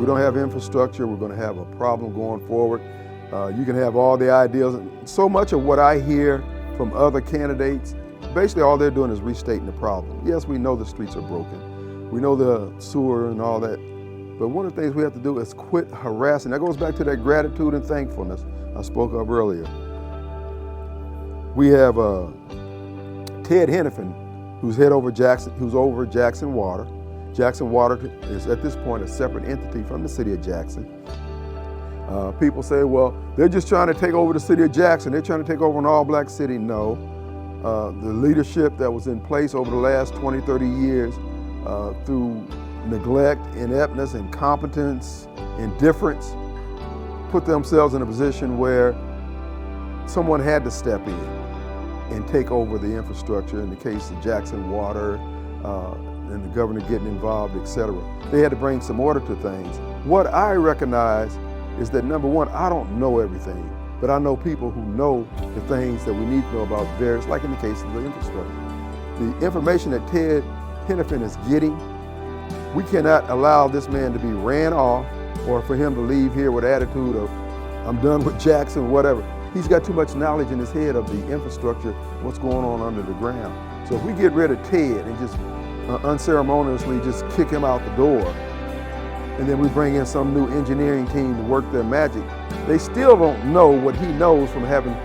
we don't have infrastructure, we're going to have a problem going forward. You can have all the ideas. So much of what I hear from other candidates, basically all they're doing is restating the problem. Yes, we know the streets are broken. We know the sewer and all that. But one of the things we have to do is quit harassing. That goes back to that gratitude and thankfulness I spoke of earlier. We have Ted Henifin, who's over Jackson Water. Jackson Water is at this point a separate entity from the city of Jackson. People say, well, they're just trying to take over the city of Jackson. They're trying to take over an all-black city. No. The leadership that was in place over the last 20, 30 years through neglect, ineptness, incompetence, indifference, put themselves in a position where someone had to step in and take over the infrastructure. In the case of Jackson Water and the governor getting involved, etc. They had to bring some order to things. What I recognize is that, number one, I don't know everything, but I know people who know the things that we need to know about various, like in the case of the infrastructure. The information that Ted Henifin is getting, we cannot allow this man to be ran off or for him to leave here with attitude of, I'm done with Jackson, whatever. He's got too much knowledge in his head of the infrastructure, what's going on under the ground. So if we get rid of Ted and just unceremoniously just kick him out the door, and then we bring in some new engineering team to work their magic, they still don't know what he knows from having,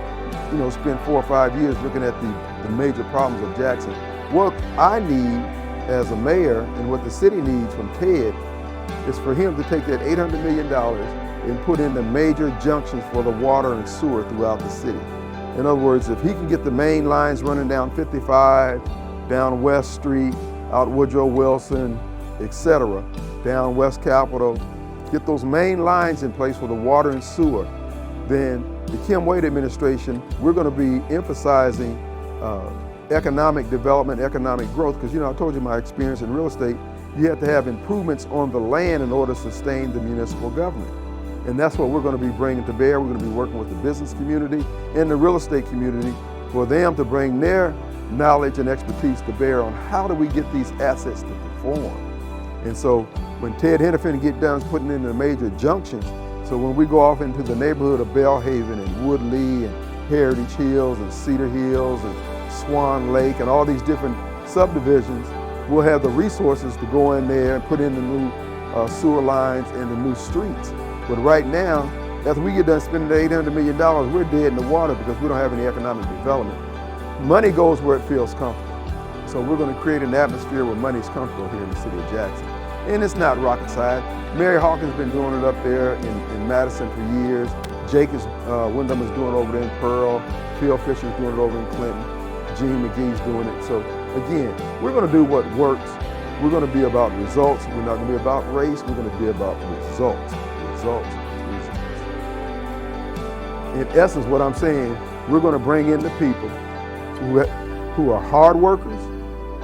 spent 4 or 5 years looking at the major problems of Jackson. What I need as a mayor and what the city needs from Ted is for him to take that $800 million and put in the major junctions for the water and sewer throughout the city. In other words, if he can get the main lines running down 55, down West Street, out Woodrow Wilson, etc., down West Capitol, get those main lines in place for the water and sewer, then the Kim Wade administration, we're going to be emphasizing economic development, economic growth, because I told you my experience in real estate, you have to have improvements on the land in order to sustain the municipal government. And that's what we're going to be bringing to bear. We're going to be working with the business community and the real estate community for them to bring their knowledge and expertise to bear on how do we get these assets to perform. And so when Ted Henifin get done putting in the major junctions, so when we go off into the neighborhood of Bellhaven and Woodley and Heritage Hills and Cedar Hills and Swan Lake and all these different subdivisions, we'll have the resources to go in there and put in the new sewer lines and the new streets. But right now, after we get done spending the $800 million, we're dead in the water because we don't have any economic development. Money goes where it feels comfortable. So we're going to create an atmosphere where money's comfortable here in the city of Jackson. And it's not rocket science. Mary Hawkins has been doing it up there in Madison for years. Jake Wyndham is doing it over there in Pearl. Phil Fisher's doing it over in Clinton. Gene McGee's doing it. So again, we're going to do what works. We're going to be about results. We're not going to be about race. We're going to be about results. Results. In essence, what I'm saying, we're going to bring in the people who are hard workers,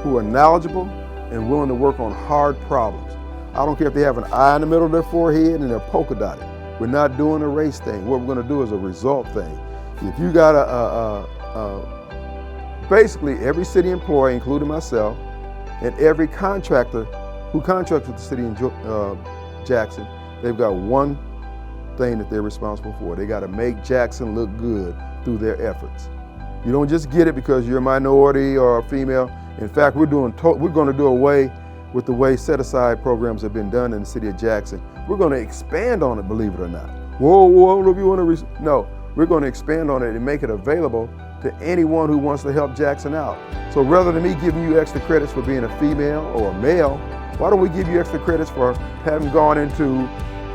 who are knowledgeable, and willing to work on hard problems. I don't care if they have an eye in the middle of their forehead and they're polka dotted. We're not doing a race thing. What we're going to do is a result thing. If you got basically every city employee, including myself, and every contractor who contracts with the city in Jackson, they've got one thing that they're responsible for. They got to make Jackson look good through their efforts. You don't just get it because you're a minority or a female. In fact, we're going to do away with the way set-aside programs have been done in the city of Jackson. We're going to expand on it, believe it or not. Whoa, I don't know if you want to. No, we're going to expand on it and make it available to anyone who wants to help Jackson out. So rather than me giving you extra credits for being a female or a male, why don't we give you extra credits for having gone into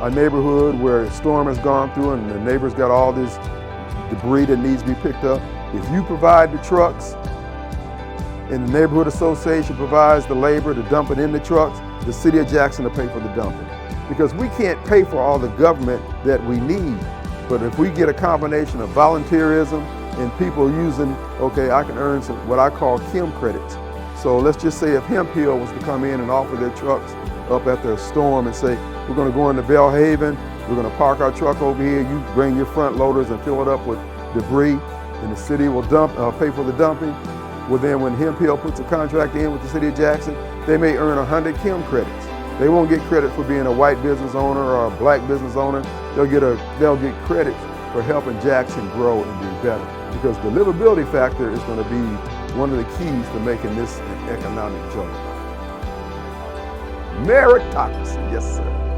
a neighborhood where a storm has gone through and the neighbor's got all this debris that needs to be picked up. If you provide the trucks and the neighborhood association provides the labor to dump it in the trucks, the city of Jackson will pay for the dumping. Because we can't pay for all the government that we need. But if we get a combination of volunteerism and people using, okay, I can earn some what I call Kim credits. So let's just say if Hemp Hill was to come in and offer their trucks up at the storm and say, we're going to go into Bellhaven, we're going to park our truck over here, you bring your front loaders and fill it up with debris, and the city will pay for the dumping. Well then when Hemp Hill puts a contract in with the city of Jackson, they may earn 100 Kim credits. They won't get credit for being a white business owner or a black business owner. They'll get credit for helping Jackson grow and be better, because the livability factor is going to be one of the keys to making this an economic journey. Meritocracy, yes sir.